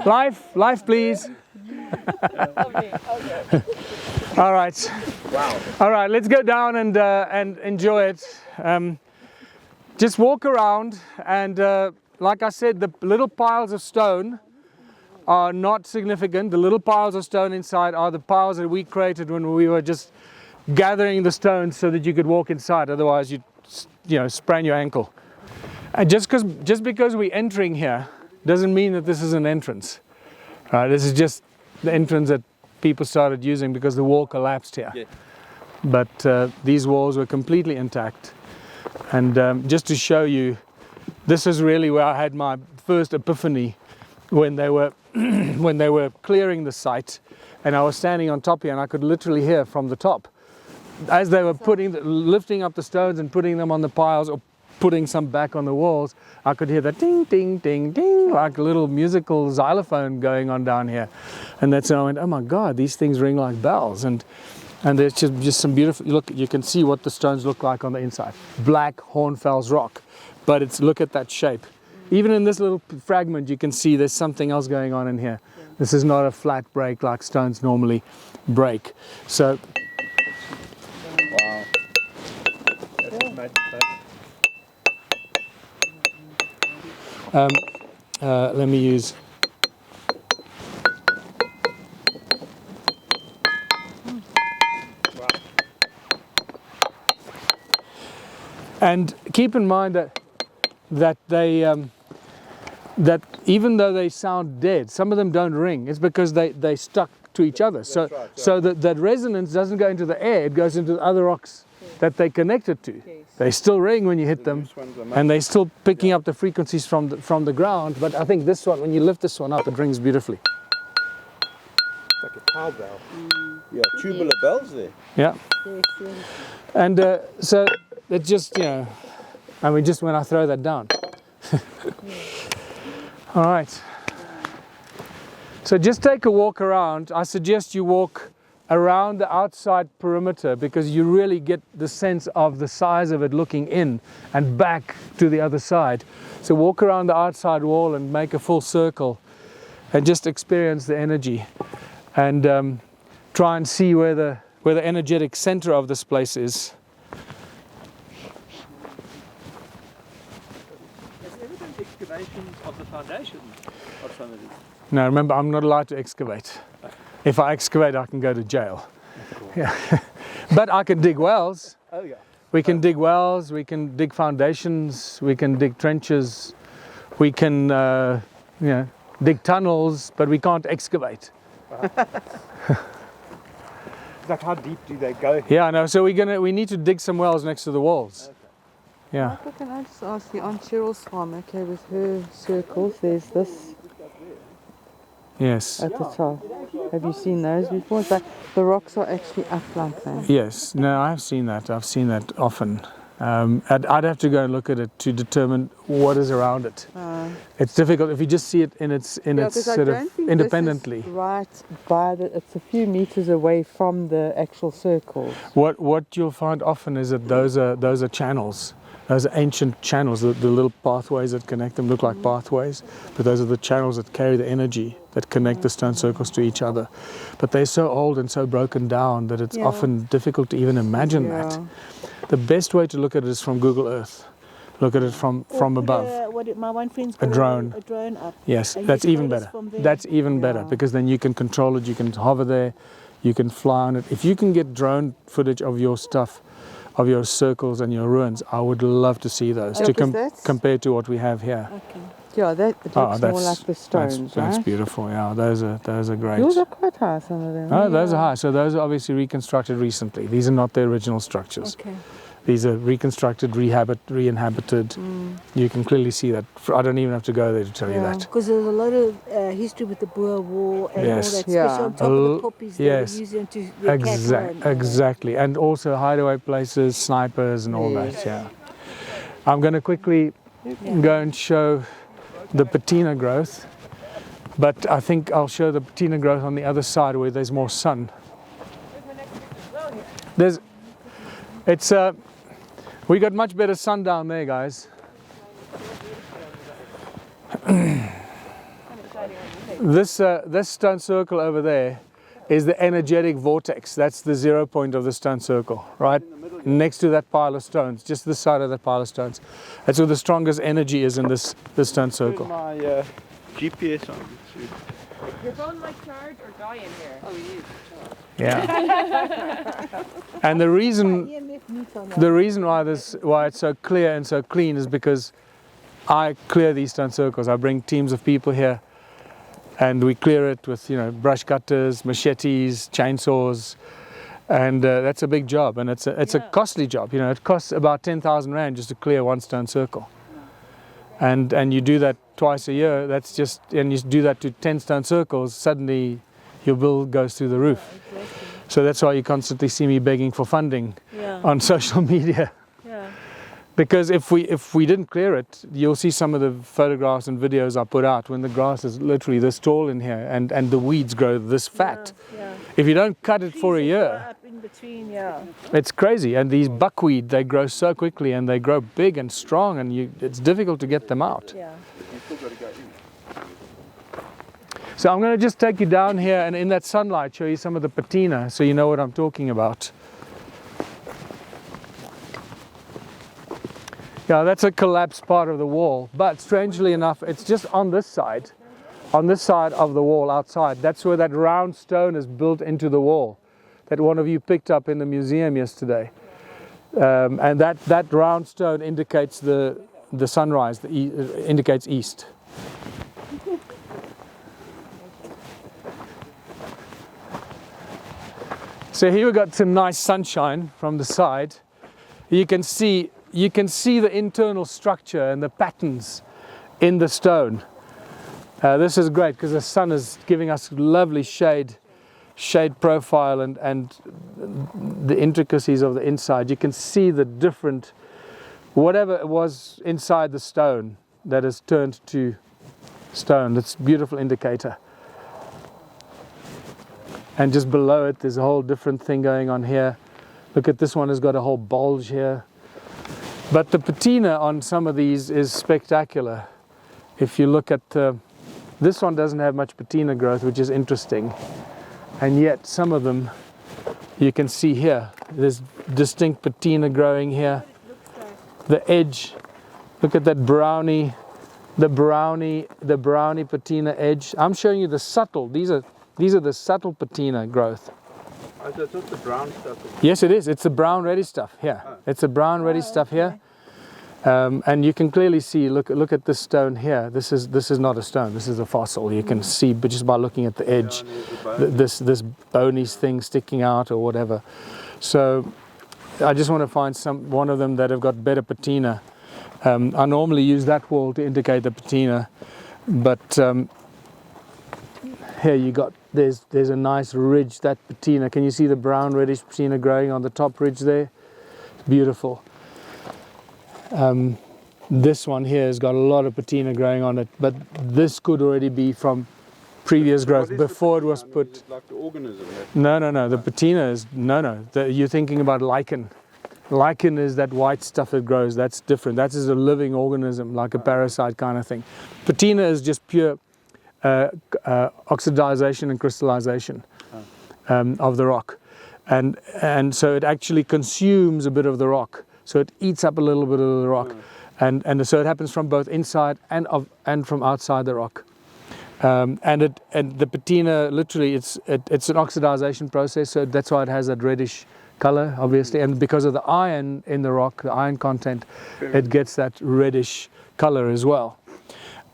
Life, please. All right. Wow. All right, let's go down and enjoy it. Just walk around and like I said, the little piles of stone are not significant. The little piles of stone inside are the piles that we created when we were just gathering the stones so that you could walk inside. Otherwise you'd sprain your ankle. And just because we're entering here doesn't mean that this is an entrance. This is just the entrance that people started using because the wall collapsed here. Yeah. But these walls were completely intact. And just to show you, this is really where I had my first epiphany when they were when they were clearing the site, and I was standing on top here and I could literally hear from the top as they were lifting up the stones and putting them on the piles or putting some back on the walls. I could hear the ding ding ding ding, like a little musical xylophone going on down here. And that's when I went, oh my God, these things ring like bells. And there's just some beautiful, look, you can see what the stones look like on the inside. Black Hornfels rock, but look at that shape. Even in this little fragment you can see there's something else going on in here. This is not a flat break like stones normally break. So wow. That's magic. Let me use and keep in mind that they that even though they sound dead, some of them don't ring. It's because they stuck to each other. So right. so that resonance doesn't go into the air, it goes into the other rocks that they connected to. They still ring when you hit them, and they're still picking up the frequencies from the ground. But I think this one, when you lift this one up, it rings beautifully. It's like a cowbell. Yeah, tubular bells there. Yeah. And so it just, just when I throw that down. All right. So just take a walk around. I suggest you walk around the outside perimeter because you really get the sense of the size of it looking in and back to the other side. So walk around the outside wall and make a full circle and just experience the energy and try and see where the energetic center of this place is. Has there ever been excavations of the foundations of some of these? No, remember, I'm not allowed to excavate. If I excavate, I can go to jail. Yeah. But I can dig wells. Oh yeah. We can dig wells, we can dig foundations, we can dig trenches, we can dig tunnels, but we can't excavate. Like how deep do they go? Yeah, I know. So we need to dig some wells next to the walls. Okay. Yeah. Michael, can I just ask you, on Cheryl's farm, okay, with her circles, there's this Yes. at the top. Have you seen those before? It's like the rocks are actually up like that. Yes. No, I've seen that. I've seen that often. I'd have to go and look at it to determine what is around it. It's difficult if you just see it in its sort of independently. This is right by it's a few meters away from the actual circles. What you'll find often is that those are channels. Those are ancient channels. The little pathways that connect them look like pathways, but those are the channels that carry the energy that connect the stone circles to each other. But they're so old and so broken down that it's often difficult to even imagine that. The best way to look at it is from Google Earth. Look at it from above. My one friend's A drone. A drone up. Yes, And that's you even photos better. from there. That's even better because then you can control it, you can hover there, you can fly on it. If you can get drone footage of your stuff, of your circles and your ruins, I would love to see those compared to what we have here. Okay. Yeah, that it looks more like the stones, that's right? beautiful. Yeah, those are great. Yours are quite high, some of them. Oh, those are high. So those are obviously reconstructed recently. These are not the original structures. Okay. These are reconstructed, re-inhabited. You can clearly see that. I don't even have to go there to tell you that. Because there's a lot of history with the Boer War and all that, especially on top of the poppies they were using to their cattle. Exactly. And also hideaway places, snipers and all that, yeah. I'm going to quickly go and show the patina growth, but I think I'll show the patina growth on the other side where there's more sun. We got much better sun down there, guys. this stone circle over there is the energetic vortex. That's the 0 point of the stone circle, right? Next to that pile of stones, just this side of that pile of stones. That's where the strongest energy is in this stone circle. My GPS on. Your phone might charge or die in here. Oh, you. Yeah. And the reason why it's so clear and so clean is because I clear these stone circles. I bring teams of people here, and we clear it with, you know, brush cutters, machetes, chainsaws, and that's a big job, and it's a costly job. You know, it costs about 10,000 rand just to clear one stone circle, and you do that twice a year. That's just, and you do that to 10 stone circles. Suddenly, your bill goes through the roof. Yeah, exactly. So that's why you constantly see me begging for funding on social media. Yeah. Because if we didn't clear it, you'll see some of the photographs and videos I put out when the grass is literally this tall in here and the weeds grow this fat. Yeah. If you don't cut it for a year, Up in between, it's crazy. And these buckwheat, they grow so quickly and they grow big and strong, and it's difficult to get them out. Yeah. So I'm going to just take you down here and in that sunlight show you some of the patina so you know what I'm talking about. Yeah, that's a collapsed part of the wall, but strangely enough, it's just on this side of the wall outside. That's where that round stone is built into the wall that one of you picked up in the museum yesterday. And that round stone indicates the sunrise, indicates east. So here we've got some nice sunshine from the side. You can see the internal structure and the patterns in the stone. This is great because the sun is giving us lovely shade profile and the intricacies of the inside. You can see the different, whatever it was inside the stone that has turned to stone. That's a beautiful indicator. And just below it, there's a whole different thing going on here. Look at this one, has got a whole bulge here. But the patina on some of these is spectacular. If you look at this one, doesn't have much patina growth, which is interesting. And yet some of them you can see here. There's distinct patina growing here. The edge, look at that brownie, the brownie patina edge. I'm showing you the subtle. These are the subtle patina growth. Oh, so it's not the brown stuff? Yes, it is. It's the brown reddish stuff here. Oh. It's the brown reddish stuff here. And you can clearly see, look at this stone here. This is not a stone, this is a fossil. You can see, but just by looking at the edge, this bony thing sticking out or whatever. So I just want to find one of them that have got better patina. I normally use that wall to indicate the patina, but here you got, there's a nice ridge, that patina. Can you see the brown reddish patina growing on the top ridge there? Beautiful. This one here has got a lot of patina growing on it, but this could already be from previous growth before it was put. Is it like the organism? No. The patina is you're thinking about lichen. Lichen is that white stuff that grows. That's different. That is a living organism, like a parasite kind of thing. Patina is just pure oxidization and crystallization of the rock, and so it actually consumes a bit of the rock. So it eats up a little bit of the rock, and so it happens from both inside and from outside the rock. And the patina, literally, it's an oxidization process. So that's why it has that reddish color, obviously, and because of the iron in the rock, the iron content, it gets that reddish color as well.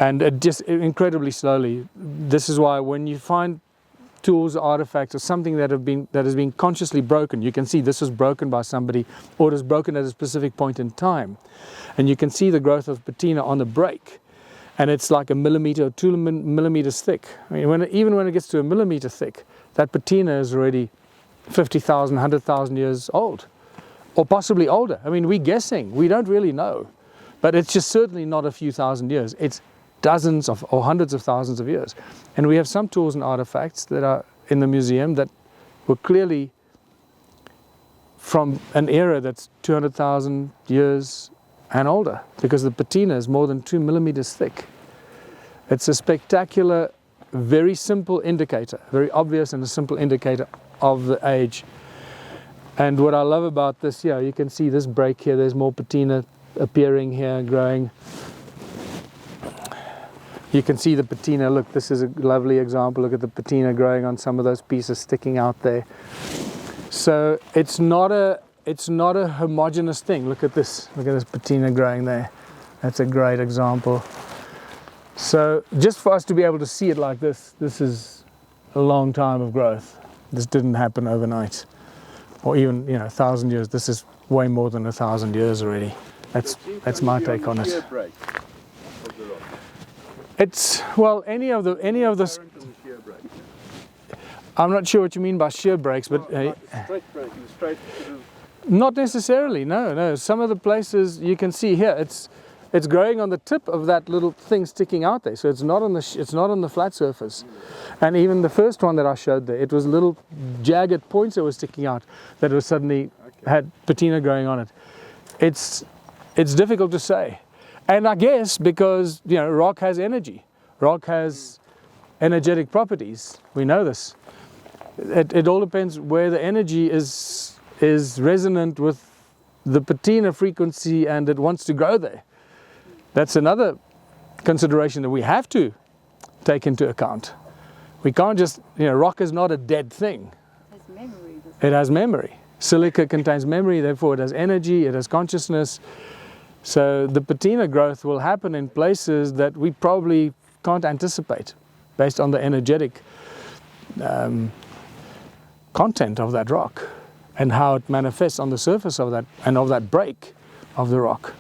And it just incredibly slowly. This is why when you find tools, artifacts, or something that has been consciously broken, you can see this was broken by somebody, or it was broken at a specific point in time, and you can see the growth of patina on the break, and it's like 1 millimeter or 2 millimeters thick. I mean, even when it gets to 1 millimeter thick, that patina is already 50,000, 100,000 years old, or possibly older. I mean, we're guessing. We don't really know, but it's just certainly not a few thousand years. It's dozens or hundreds of thousands of years. And we have some tools and artifacts that are in the museum that were clearly from an era that's 200,000 years and older, because the patina is more than 2 millimeters thick. It's a spectacular very simple indicator, very obvious and a simple indicator of the age. And what I love about this here, you can see this break here, there's more patina appearing here, growing. You can see the patina, look, this is a lovely example, look at the patina growing on some of those pieces sticking out there. So it's not a homogeneous thing. Look at this patina growing there. That's a great example. So just for us to be able to see it like this is a long time of growth. This didn't happen overnight, or even 1,000 years. This is way more than 1,000 years already. That's my take on it. It's, well, any of the I'm not sure what you mean by shear breaks, but Straight breaking, straight sort of. not necessarily. No. Some of the places you can see here, it's growing on the tip of that little thing sticking out there. So it's not on the flat surface. And even the first one that I showed there, it was little jagged points that were sticking out that was suddenly had patina growing on it. It's difficult to say. And I guess because rock has energy, rock has energetic properties. We know this. It all depends where the energy is resonant with the patina frequency, and it wants to grow there. That's another consideration that we have to take into account. We can't just, rock is not a dead thing. It has memory. It has memory. Silica contains memory, therefore it has energy, it has consciousness. So the patina growth will happen in places that we probably can't anticipate based on the energetic content of that rock and how it manifests on the surface of that and of that break of the rock.